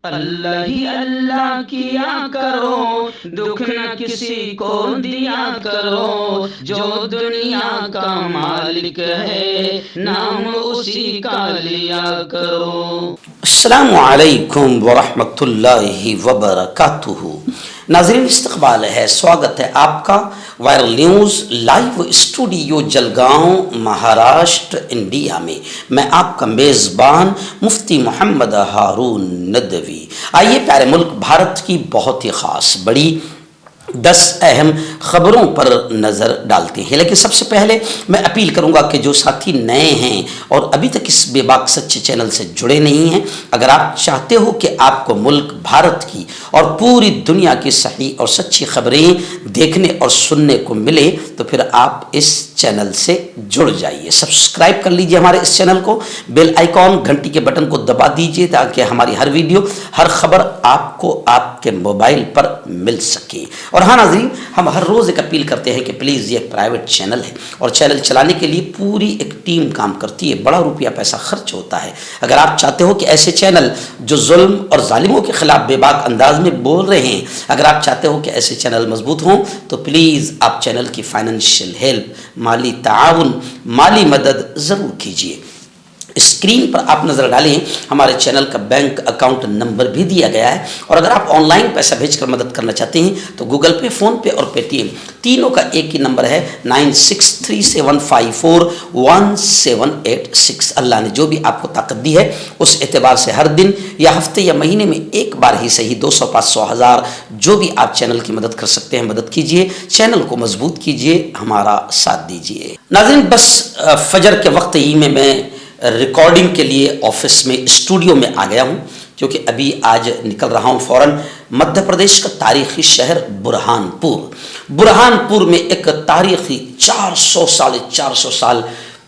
اللہ ہی اللہ کیا کرو، دکھ نہ کسی کو دیا کرو، جو دنیا کا مالک ہے نام اسی کا لیا کرو۔ السلام علیکم ورحمۃ اللہ وبرکاتہ۔ ناظرین، استقبال ہے، سواگت ہے آپ کا viral news live studio Jalgaon, Maharashtra, India میں۔ میں آپ کا میزبان مفتی محمد ہارون ندوی۔ آئیے پیارے ملک بھارت کی بہت ہی خاص بڑی 10 اہم خبروں پر نظر ڈالتے ہیں، لیکن سب سے پہلے میں اپیل کروں گا کہ جو ساتھی نئے ہیں اور ابھی تک اس بے باک سچے چینل سے جڑے نہیں ہیں، اگر آپ چاہتے ہو کہ آپ کو ملک بھارت کی اور پوری دنیا کی صحیح اور سچی خبریں دیکھنے اور سننے کو ملے تو پھر آپ اس چینل سے جڑ جائیے۔ سبسکرائب کر لیجئے ہمارے اس چینل کو، بیل آئیکن گھنٹی کے بٹن کو دبا دیجئے تاکہ ہماری ہر ویڈیو، ہر خبر آپ کو آپ کے موبائل پر مل سکے۔ اور ہاں ناظرین، ہم ہر روز ایک اپیل کرتے ہیں کہ پلیز، یہ ایک پرائیویٹ چینل ہے اور چینل چلانے کے لیے پوری ایک ٹیم کام کرتی ہے، بڑا روپیہ پیسہ خرچ ہوتا ہے۔ اگر آپ چاہتے ہو کہ ایسے چینل جو ظلم اور ظالموں کے خلاف بے باک انداز میں بول رہے ہیں، اگر آپ چاہتے ہو کہ ایسے چینل مضبوط ہوں تو پلیز آپ چینل کی فائنینشیل ہیلپ، مالی تعاون، مالی مدد ضرور کیجیے۔ اسکرین پر آپ نظر ڈالیں، ہمارے چینل کا بینک اکاؤنٹ نمبر بھی دیا گیا ہے، اور اگر آپ آن لائن پیسہ بھیج کر مدد کرنا چاہتے ہیں تو گوگل پے، فون پے اور پے ٹی ایم تینوں کا ایک ہی نمبر ہے 9637541786۔ اللہ نے جو بھی آپ کو طاقت دی ہے اس اعتبار سے ہر دن یا ہفتے یا مہینے میں ایک بار ہی صحیح 200، 500، 1000 جو بھی آپ چینل کی مدد کر سکتے ہیں مدد کیجیے، چینل کو مضبوط کیجیے، ہمارا ساتھ دیجیے۔ ناظرین، بس فجر کے وقت ہی میں ریکارڈنگ کے لیے آفس میں، اسٹوڈیو میں آ گیا ہوں، کیونکہ ابھی آج نکل رہا ہوں فوراً مدھیہ پردیش کا تاریخی شہر برہان پور میں ایک تاریخی 400 سال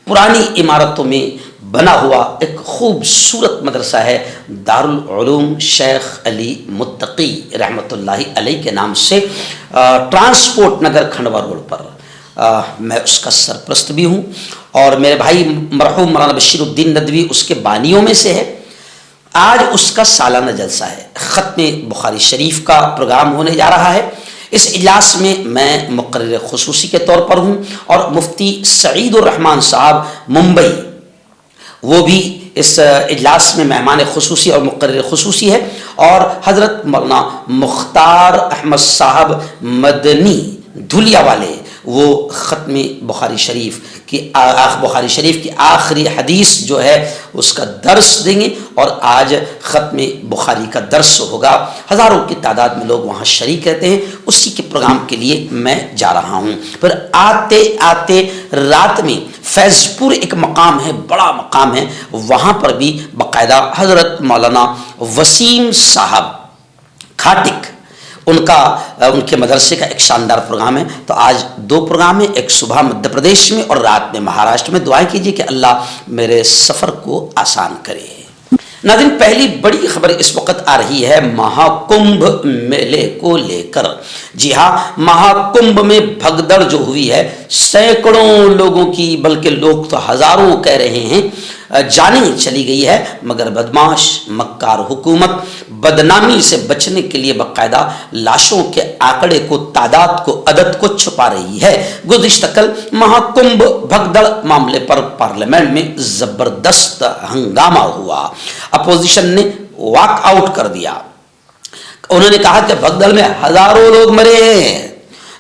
پرانی عمارتوں میں بنا ہوا ایک خوبصورت مدرسہ ہے، دارالعلوم شیخ علی متقی رحمۃ اللہ علیہ کے نام سے، ٹرانسپورٹ نگر، کھنڈوا روڈ پر۔ میں اس کا سرپرست بھی ہوں، اور میرے بھائی مرحوم مولانا بشیر الدین ندوی اس کے بانیوں میں سے ہے۔ آج اس کا سالانہ جلسہ ہے، ختم بخاری شریف کا پروگرام ہونے جا رہا ہے۔ اس اجلاس میں میں مقرر خصوصی کے طور پر ہوں، اور مفتی سعید الرحمان صاحب ممبئی، وہ بھی اس اجلاس میں مہمان خصوصی اور مقرر خصوصی ہے، اور حضرت مولانا مختار احمد صاحب مدنی دھولیا والے، وہ ختم بخاری شریف کی آخری حدیث جو ہے اس کا درس دیں گے، اور آج ختم بخاری کا درس ہوگا۔ ہزاروں کی تعداد میں لوگ وہاں شریک رہتے ہیں، اسی کے پروگرام کے لیے میں جا رہا ہوں۔ پھر آتے آتے رات میں فیض پور ایک مقام ہے، بڑا مقام ہے، وہاں پر بھی باقاعدہ حضرت مولانا وسیم صاحب کھاٹک، ان کے مدرسے کا ایک شاندار پروگرام ہے۔ تو آج 2 پروگرام ہیں، ایک صبح مدھیہ پردیش میں اور رات میں مہاراشٹر میں۔ دعائیں کیجیے کہ اللہ میرے سفر کو آسان کرے۔ ناظرین، پہلی بڑی خبر اس وقت آ رہی ہے مہا کمبھ میلے کو لے کر۔ جی ہاں، مہا کمبھ میں بھگدڑ جو ہوئی ہے، سینکڑوں لوگوں کی، بلکہ لوگ تو ہزاروں کہہ رہے ہیں، جانیں چلی گئی ہے، مگر بدماش مکار حکومت بدنامی سے بچنے کے لیے باقاعدہ لاشوں کے آنکڑے کو، تعداد کو، عدد کو چھپا رہی ہے۔ گزشتہ کل مہا کمبھ بھگدڑ معاملے پر پارلیمنٹ میں زبردست ہنگامہ ہوا، اپوزیشن نے واک آؤٹ کر دیا۔ انہوں نے کہا کہ بھگدڑ میں ہزاروں لوگ مرے ہیں۔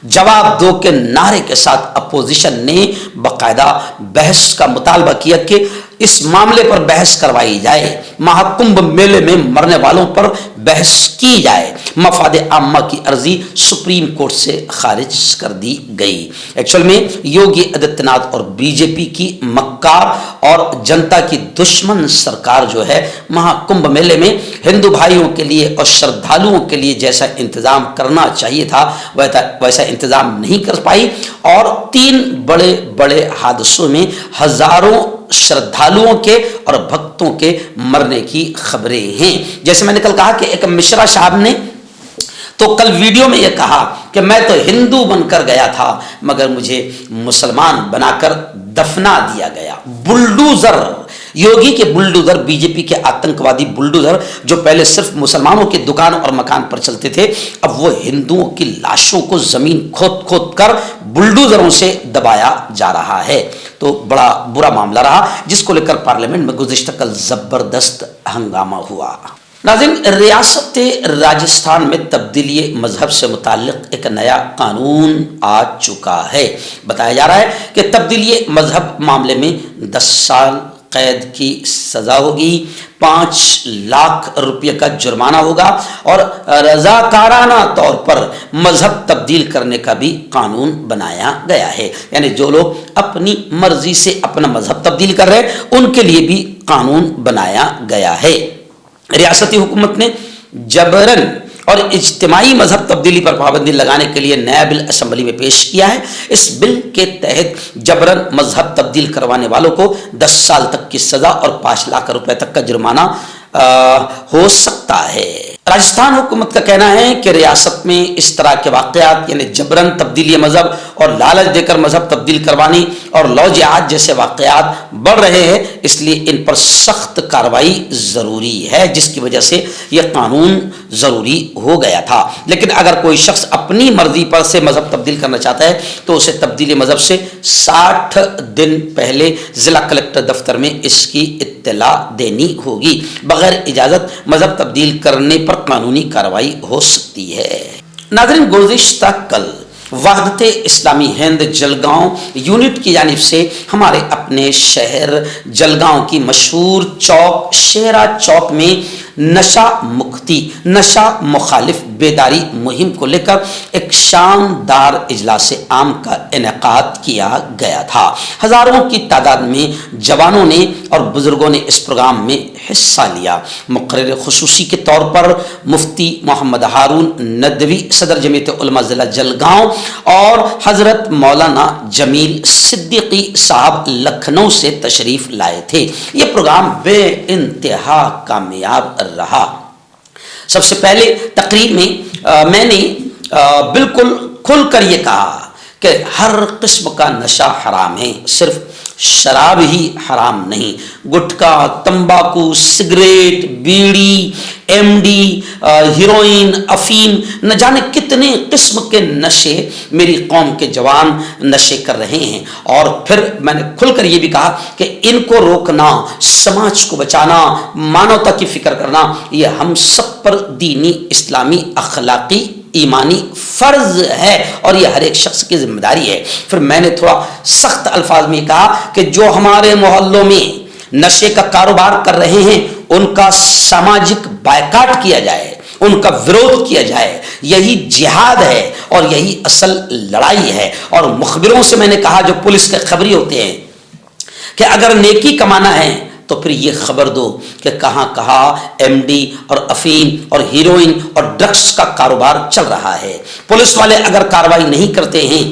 جواب دو کے نعرے کے ساتھ اپوزیشن نے باقاعدہ بحث کا مطالبہ کیا کہ اس معاملے پر بحث کروائی جائے، مہا کمبھ میلے میں مرنے والوں پر بحث کی جائے۔ مفاد عامہ کی عرضی سپریم کورٹ سے خارج کر دی گئی۔ ایکچوئل میں یوگی آدتیہ ناتھ اور بی جے پی کی مکار اور جنتا کی دشمن سرکار جو ہے، مہا کمبھ میلے میں ہندو بھائیوں کے لیے اور شردھالوؤں کے لیے جیسا انتظام کرنا چاہیے تھا ویسا انتظام نہیں کر پائی، اور 3 بڑے بڑے حادثوں میں ہزاروں شردھالوؤں کے اور بھکتوں کے مرنے کی خبریں ہیں۔ جیسے میں نے کل کہا کہ ایک مشرا صاحب نے تو کل ویڈیو میں یہ کہا کہ میں تو ہندو بن کر گیا تھا مگر مجھے مسلمان بنا کر دفنا دیا گیا۔ بلڈوزر योगी के बुलडोजर, बीजेपी के आतंकवादी बुलडोजर, जो पहले सिर्फ मुसलमानों के दुकान और मकान पर चलते थे, अब वो हिंदुओं की लाशों को जमीन खोद खोद कर बुलडोजरों से दबाया जा रहा है। तो बड़ा बुरा मामला रहा, जिसको लेकर पार्लियामेंट में गुज़िश्ता कल जबरदस्त हंगामा हुआ। नाज़रीन, रियासत राजस्थान में तब्दीली मजहब से मुताल्लिक एक नया कानून आ चुका है। बताया जा रहा है कि तब्दीली मजहब मामले में 10 साल कैद की सजा होगी, 5 लाख रुपये का जुर्माना होगा और रजाकाराना तौर पर मजहब तब्दील करने का भी कानून बनाया गया है। यानी जो लोग अपनी मर्जी से अपना मजहब तब्दील कर रहे हैं, उनके लिए भी कानून बनाया गया है। रियासती हुकूमत ने जबरन और इज्तिमाई मजहब तब्दीली पर पाबंदी लगाने के लिए नया बिल असेंबली में पेश किया है। इस बिल के तहत जबरन मजहब तब्दील करवाने वालों को 10 साल तक की सजा और 5 लाख रुपए तक का जुर्माना हो सकता है। राजस्थान हुकूमत का कहना है कि रियासत में इस तरह के वाक़यात यानी जबरन तब्दीली मजहब और लालच देकर मजहब तब्दील करवानी और लौ जिहाद जैसे वाक़यात बढ़ रहे हैं, इसलिए इन पर सख्त कार्रवाई ज़रूरी है, जिसकी वजह से यह कानून ज़रूरी हो गया था। लेकिन अगर कोई शख्स अपनी मर्जी पर से मजहब तब्दील करना चाहता है तो उसे तब्दीली मजहब से 60 दिन पहले ज़िला कलेक्टर दफ्तर में इसकी इत्तला देनी होगी। बगैर इजाज़त मजहब तब्दील करने पर कानूनी कार्रवाई हो सकती है। नाज़रीन, गुज़िश्ता कल वहदत इस्लामी हिंद जलगांव यूनिट की जानिब से हमारे अपने शहर जलगांव की मशहूर चौक शेरा चौक में नशा मुक्ति, नशा मुखालिफ बेदारी मुहिम को लेकर एक शानदार इजलास आम का इनेकाद किया गया था। हजारों की तादाद में जवानों ने और बुजुर्गों ने इस प्रोग्राम में हिस्सा लिया। मुक़र्रिर खुसूसी के तौर पर मुफ्ती मोहम्मद हारून नदवी, सदर जमीयत उलमा ज़िला जलगांव और हज़रत मौलाना जमील सिद्दीकी साहब लखनऊ से तशरीफ़ लाए थे। ये प्रोग्राम बेइंतहा कामयाब रहा। सबसे पहले तकरीर में मैंने बिल्कुल खुलकर ये कहा कि हर किस्म का नशा हराम है, सिर्फ शराब ही हराम नहीं। गुटखा, तंबाकू, सिगरेट, बीड़ी, एमडी, हीरोइन, अफीम, न जाने कितने किस्म के नशे मेरी कौम के जवान नशे कर रहे हैं। और फिर मैंने खुलकर ये भी कहा कि इनको रोकना, समाज को बचाना, मानवता की फिक्र करना, ये हम सब पर दीनी, इस्लामी, अखलाकी, ईमानी फर्ज है और यह हर एक शख्स की जिम्मेदारी है। फिर मैंने थोड़ा सख्त अल्फाज में कहा कि जो हमारे मोहल्लों में नशे का कारोबार कर रहे हैं उनका सामाजिक बायकाट किया जाए, उनका विरोध किया जाए। यही जिहाद है और यही असल लड़ाई है। और मुखबिरों से मैंने कहा, जो पुलिस के खबरी होते हैं, कि अगर नेकी कमाना है तो फिर ये खबर दो कि कहाँ कहाँ एमडी और अफीम और हीरोइन और ड्रग्स का कारोबार चल रहा है। पुलिस वाले अगर कार्रवाई नहीं करते हैं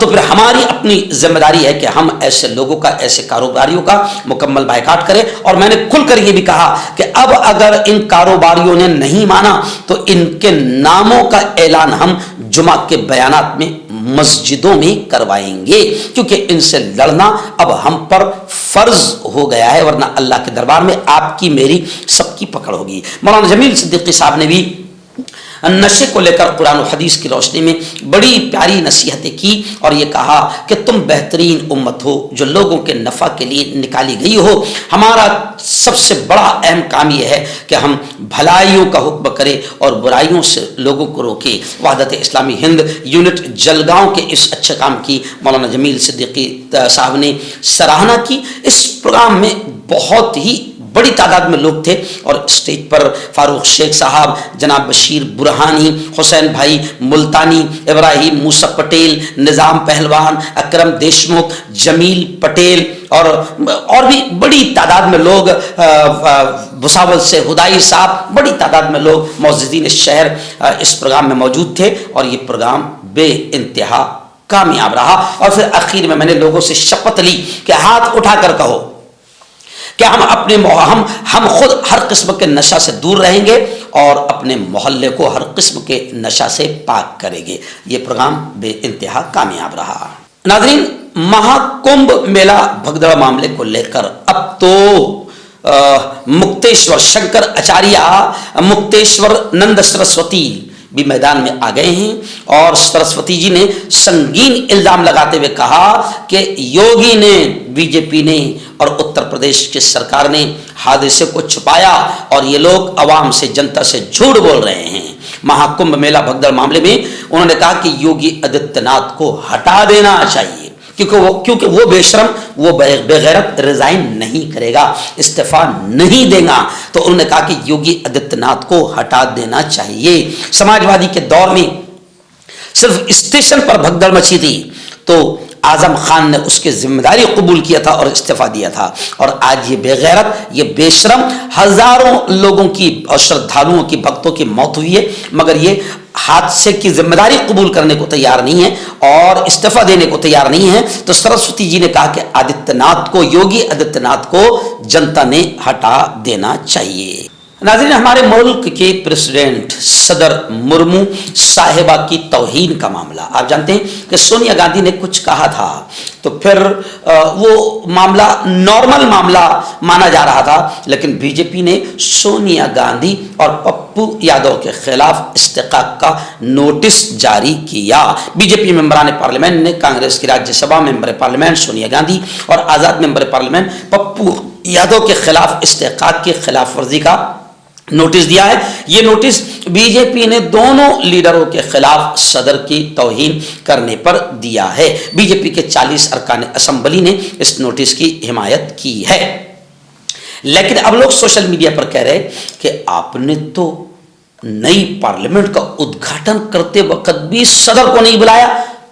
तो फिर हमारी अपनी जिम्मेदारी है कि हम ऐसे लोगों का, ऐसे कारोबारियों का मुकम्मल बायकाट करें। और मैंने खुलकर ये भी कहा कि अब अगर इन कारोबारियों ने नहीं माना तो इनके नामों का ऐलान हम जुमा के बयानात में मस्जिदों में करवाएंगे, क्योंकि इनसे लड़ना अब हम पर फर्ज हो गया है, वरना अल्लाह के दरबार में आपकी मेरी सबकी पकड़ होगी। मौलाना जमील सिद्दीकी साहब ने भी नशे को लेकर कुरान और हदीस की रोशनी में बड़ी प्यारी नसीहतें की और ये कहा कि तुम बेहतरीन उम्मत हो जो लोगों के नफ़ा के लिए निकाली गई हो। हमारा सबसे बड़ा अहम काम यह है कि हम भलाइयों का हुक्म करें और बुराइयों से लोगों को रोके। वहदत इस्लामी हिंद यूनिट जलगांव के इस अच्छे काम की मौलाना जमील सिद्दीकी साहब ने सराहना की। इस प्रोग्राम में बहुत ही बड़ी तादाद में लोग थे और स्टेज पर फारूक शेख साहब, जनाब बशीर बुरहानी, हुसैन भाई मुल्तानी, इब्राहिम मूसा पटेल, निज़ाम पहलवान, अकरम देशमुख, जमील पटेल और भी बड़ी तादाद में लोग, भुसावल से हुदाई साहब, बड़ी तादाद में लोग मौजूदीन शहर इस प्रोग्राम में मौजूद थे और ये प्रोग्राम बेइंतहा कामयाब रहा। और फिर आखिर में मैंने लोगों से शपथ ली कि हाथ उठाकर कहो कि हम खुद हर किस्म के नशा से दूर रहेंगे और अपने मोहल्ले को हर किस्म के नशा से पाक करेंगे। ये प्रोग्राम बेइंतहा कामयाब रहा। नाज़रीन, महाकुंभ मेला भगदड़ मामले को लेकर अब तो मुक्तेश्वर शंकर आचार्य, मुक्तेश्वर नंद सरस्वती भी मैदान में आ गए हैं और सरस्वती जी ने संगीन इल्जाम लगाते हुए कहा कि योगी ने, बीजेपी ने और उत्तर प्रदेश की सरकार ने हादसे को छुपाया और ये लोग आवाम से, जनता से झूठ बोल रहे हैं। महाकुंभ मेला भगदड़ मामले में उन्होंने कहा कि योगी आदित्यनाथ को हटा देना चाहिए क्योंकि वो बेशरम, वो बेगैरत रिजाइन नहीं करेगा, इस्तीफा नहीं देगा। तो उन्होंने कहा कि योगी आदित्यनाथ को हटा देना चाहिए। समाजवादी के दौर में सिर्फ स्टेशन पर भगदड़ मची थी तो आजम खान ने उसकी जिम्मेदारी कबूल किया था और इस्तीफा दिया था, और आज ये बेगैरत, ये बेशरम, हजारों लोगों की और श्रद्धालुओं की, भक्तों की मौत हुई है, मगर ये हादसे की जिम्मेदारी कबूल करने को तैयार नहीं है और इस्तीफा देने को तैयार नहीं है। तो सरस्वती जी ने कहा कि आदित्यनाथ को, योगी आदित्यनाथ को जनता ने हटा देना चाहिए। नाज़रीन, हमारे मुल्क के प्रेसिडेंट सदर मुर्मू साहिबा की तौहीन का मामला, आप जानते हैं कि सोनिया गांधी ने कुछ कहा था तो फिर वो मामला नॉर्मल मामला माना जा रहा था, लेकिन बीजेपी ने सोनिया गांधी और पप्पू यादव के खिलाफ इस्तीकाक का नोटिस जारी किया। बीजेपी मेंबरान पार्लियामेंट ने कांग्रेस की राज्यसभा मेंबर पार्लियामेंट सोनिया गांधी और आजाद मेंबर पार्लियामेंट पप्पू यादव के खिलाफ इस्तीकाक की खिलाफ वर्जी का नोटिस दिया है। ये नोटिस बीजेपी ने दोनों लीडरों के खिलाफ सदर की तौहीन करने पर दिया है। बीजेपी के 40 अरकान असेंबली ने इस नोटिस की हिमायत की है, लेकिन अब लोग सोशल मीडिया पर कह रहे कि आपने तो नई पार्लियामेंट का उद्घाटन करते वक्त भी सदर को नहीं बुलाया,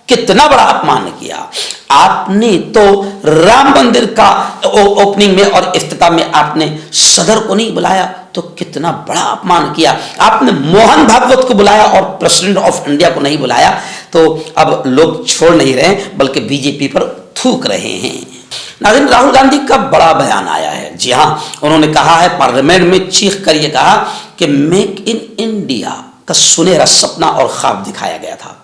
कितना बड़ा अपमान किया। आपने तो राम मंदिर का ओपनिंग में और इफ्तिताह में आपने सदर को नहीं बुलाया, तो कितना बड़ा अपमान किया। आपने मोहन भागवत को बुलाया और प्रेसिडेंट ऑफ इंडिया को नहीं बुलाया। तो अब लोग छोड़ नहीं रहे बल्कि बीजेपी पर थूक रहे हैं। नाज़रीन, राहुल गांधी का बड़ा बयान आया है। जी हाँ, उन्होंने कहा है, पार्लियामेंट में चीख कर ये कहा कि मेक इन इंडिया का सुनहरा सपना और ख्वाब दिखाया गया था।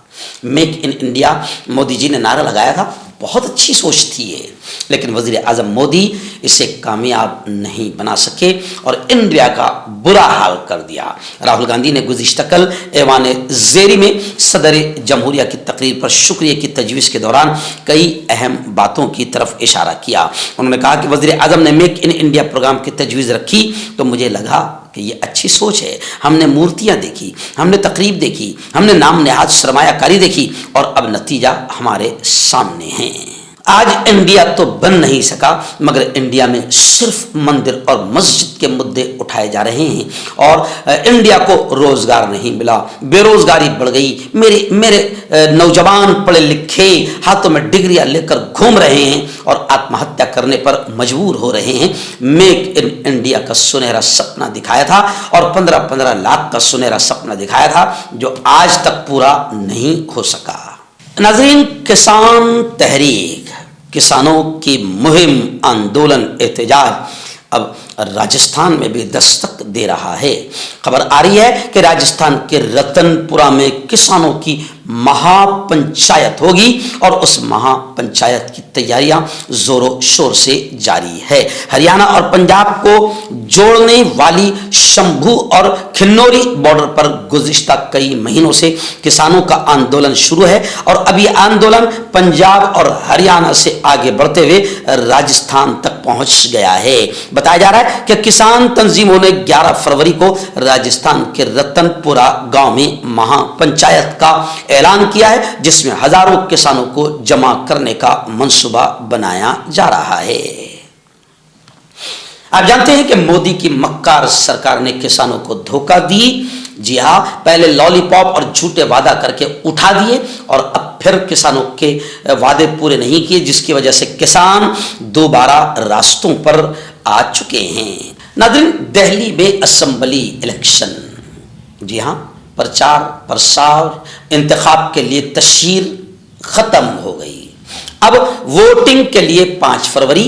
Make in India Modi ji ने नारा लगाया था, बहुत अच्छी सोच थी ये, लेकिन वजीर आजम मोदी इसे कामयाब नहीं बना सके और इंडिया का बुरा हाल कर दिया। राहुल गांधी ने गुज़िश्ता कल ऐवान ज़ेरी में सदर जमहूरिया की तकरीर पर शुक्रिया की तजवीज़ के दौरान कई अहम बातों की तरफ इशारा किया। उन्होंने कहा कि वजीर आजम ने मेक इन इंडिया प्रोग्राम की तजवीज़ रखी तो मुझे लगा कि ये अच्छी सोच है। हमने मूर्तियां देखी, हमने तकरीब देखी, हमने नाम नेहाद सरमायाकारी देखी और अब नतीजा हमारे सामने है। आज इंडिया तो बन नहीं सका, मगर इंडिया में सिर्फ मंदिर और मस्जिद के मुद्दे उठाए जा रहे हैं और इंडिया को रोजगार नहीं मिला, बेरोजगारी बढ़ गई। मेरे नौजवान पढ़े लिखे हाथों में डिग्रियां लेकर घूम रहे हैं और आत्महत्या करने पर मजबूर हो रहे हैं। मेक इन इंडिया का सुनहरा सपना दिखाया था और 15-15 लाख का सुनहरा सपना दिखाया था जो आज तक पूरा नहीं हो सका। नाज़रीन, किसान तहरीक, किसानों की मुहिम, आंदोलन, एहतजाज अब राजस्थान में भी दस्तक दे रहा है। खबर आ रही है कि राजस्थान के रतनपुरा में किसानों की महापंचायत होगी और उस महापंचायत की तैयारियां जोरों शोर से जारी है। हरियाणा और पंजाब को जोड़ने वाली शंभू और खिन्नौरी बॉर्डर पर गुज़िश्ता कई महीनों से किसानों का आंदोलन शुरू है और अब ये आंदोलन पंजाब और हरियाणा से आगे बढ़ते हुए राजस्थान तक पहुंच गया है। बताया जा रहा है कि किसान तंजीमों ने 11 फरवरी को राजस्थान के रतनपुरा गांव में महापंचायत का ऐलान किया है, जिसमें हजारों किसानों को जमा करने का मंसूबा बनाया जा रहा है। आप जानते हैं कि मोदी की मक्कार सरकार ने किसानों को धोखा दी। जी हाँ, पहले लॉलीपॉप और झूठे वादा करके उठा दिए और अब फिर किसानों के वादे पूरे नहीं किए, जिसकी वजह से किसान दोबारा रास्तों पर आ चुके हैं। नाज़रीन, दिल्ली में असेंबली इलेक्शन, जी हाँ, प्रचार प्रसार इंतखाब के लिए तशहीर खत्म हो गई। अब वोटिंग के लिए 5 फरवरी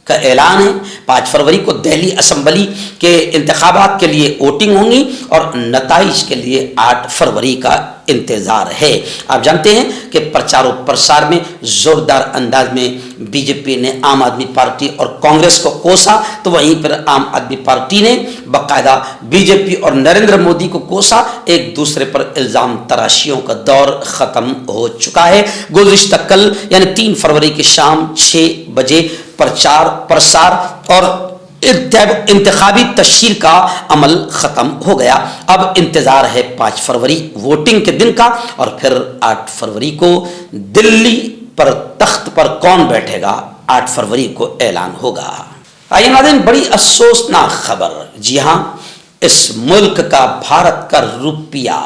का ऐलान है। 5 फरवरी को दिल्ली असेंबली के इंतखाबात के लिए वोटिंग होंगी और नताइज के लिए 8 फरवरी का इंतजार है। आप जानते हैं कि प्रचार और प्रसार में जोरदार अंदाज में बीजेपी ने आम आदमी पार्टी और कांग्रेस को कोसा, तो वहीं पर आम आदमी पार्टी ने बाकायदा बीजेपी और नरेंद्र मोदी को कोसा। एक दूसरे पर इल्जाम तराशियों का दौर खत्म हो चुका है। गुज़िश्ता कल यानी 3 फरवरी की शाम 6 बजे प्रचार प्रसार और इंतखाबी तशहीर का अमल खत्म हो गया। अब इंतजार है 5 फरवरी वोटिंग के दिन का, और फिर 8 फरवरी को दिल्ली पर तख्त पर कौन बैठेगा 8 फरवरी को ऐलान होगा। आइए नाज़रीन, बड़ी अफसोसनाक खबर, जी हां, इस मुल्क का भारत का रुपया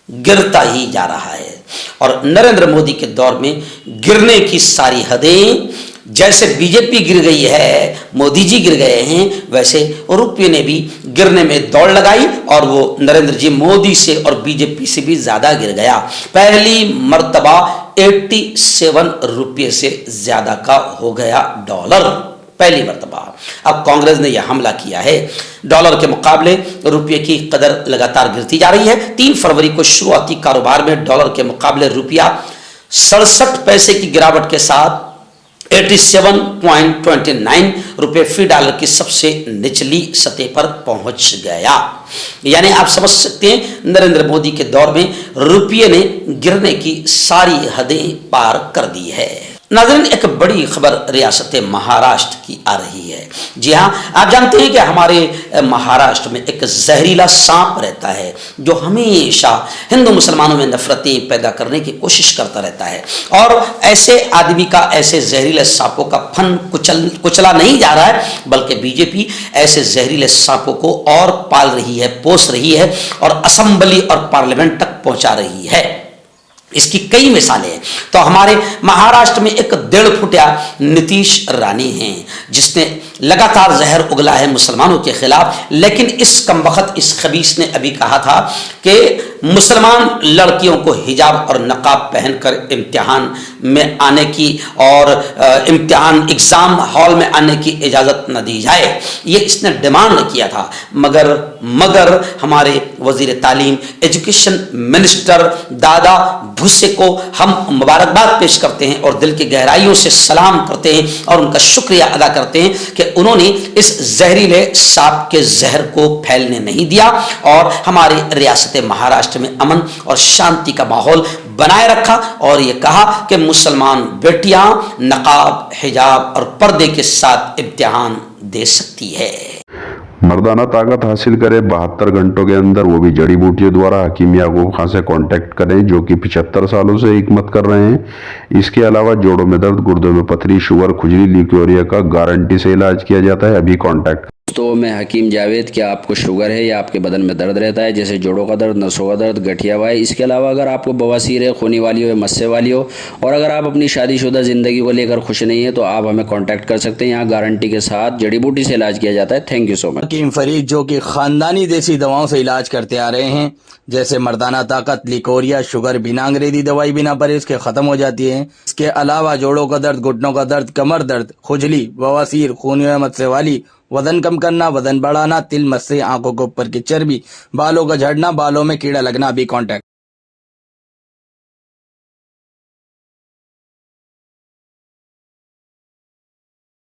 गिरता ही जा रहा है, और नरेंद्र मोदी के दौर में गिरने की सारी हदें, जैसे बीजेपी गिर गई है, मोदी जी गिर गए हैं, वैसे रुपये ने भी गिरने में दौड़ लगाई, और वो नरेंद्र जी मोदी से और बीजेपी से भी ज्यादा गिर गया। पहली मर्तबा 87 रुपये से ज्यादा का हो गया डॉलर, पहली मर्तबा। अब कांग्रेस ने यह हमला किया है। डॉलर के मुकाबले रुपये की कदर लगातार गिरती जा रही है। 3 फरवरी को शुरुआती कारोबार में डॉलर के मुकाबले रुपया 67 पैसे की गिरावट के साथ 87.29 रुपये फी डॉलर की सबसे निचली सतह पर पहुंच गया। यानी आप समझ सकते हैं नरेंद्र मोदी के दौर में रुपये ने गिरने की सारी हदें पार कर दी है। नाज़रीन, एक बड़ी खबर रियासत महाराष्ट्र की आ रही है। जी हाँ, आप जानते हैं कि हमारे महाराष्ट्र में एक जहरीला सांप रहता है जो हमेशा हिंदू मुसलमानों में नफरतें पैदा करने की कोशिश करता रहता है, और ऐसे आदमी का, ऐसे जहरीले सांपों का फन कुचला नहीं जा रहा है, बल्कि बीजेपी ऐसे जहरीले सांपों को और पाल रही है, पोस रही है, और असेंबली और पार्लियामेंट तक पहुंचा रही है। इसकी कई मिसालें हैं। तो हमारे महाराष्ट्र में एक 1.5 फुटिया नीतीश रानी हैं, जिसने लगातार जहर उगला है मुसलमानों के खिलाफ। लेकिन इस कमबख्त, इस खबीस ने अभी कहा था कि मुसलमान लड़कियों को हिजाब और नकाब पहनकर इम्तिहान में आने की और इम्तिहान एग्जाम हॉल में आने की इजाज़त न दी जाए, ये इसने डिमांड किया था। मगर हमारे वजीर तालीम, एजुकेशन मिनिस्टर दादा भुस्से को हम मुबारकबाद पेश करते हैं और दिल की गहराइयों से सलाम करते हैं और उनका शुक्रिया अदा करते हैं कि उन्होंने इस जहरीले सांप के जहर को फैलने नहीं दिया और हमारी रियासत महाराष्ट्र में अमन और शांति का माहौल बनाए रखा, और ये कहा कि मुसलमान बेटियां नकाब, हिजाब और पर्दे के साथ इम्तिहान दे सकती है। मर्दाना ताकत हासिल करे 72 घंटों के अंदर, वो भी जड़ी बूटियों द्वारा। हकीम याकूब खान से कांटेक्ट करें, जो कि 75 सालों से हिकमत कर रहे हैं। इसके अलावा जोड़ों में दर्द, गुर्दों में पथरी, शुगर, खुजली, ल्यूकेरिया का गारंटी से इलाज किया जाता है। अभी कांटेक्ट। तो मैं हकीम जावेद, क्या आपको शुगर है या आपके बदन में दर्द रहता है, जैसे जोड़ों का दर्द, नसों का दर्द, गठिया वाई? इसके अलावा अगर आपको बवासीर है, खूनी वाली हो या मस्से वाली हो, और अगर आप अपनी शादीशुदा ज़िंदगी को लेकर खुश नहीं है, तो आप हमें कांटेक्ट कर सकते हैं। यहाँ गारंटी के साथ जड़ी बूटी से इलाज किया जाता है। Thank you so much. हकीम फरीद, जो कि ख़ानदानी देसी दवाओं से इलाज करते आ रहे हैं, जैसे मर्दाना ताकत, लिकोरिया, शुगर बिना अंग्रेजी दवाई, बिना परहेज के ख़त्म हो जाती है। इसके अलावा जोड़ों का दर्द, घुटनों का दर्द, कमर दर्द, खुजली, बवासीर, खूनी या मस्से वाली, वजन कम करना, वजन बढ़ाना, तिल, मस्से, आंखों के ऊपर की चर्बी, बालों का झड़ना, बालों में कीड़ा लगना, भी कांटेक्ट।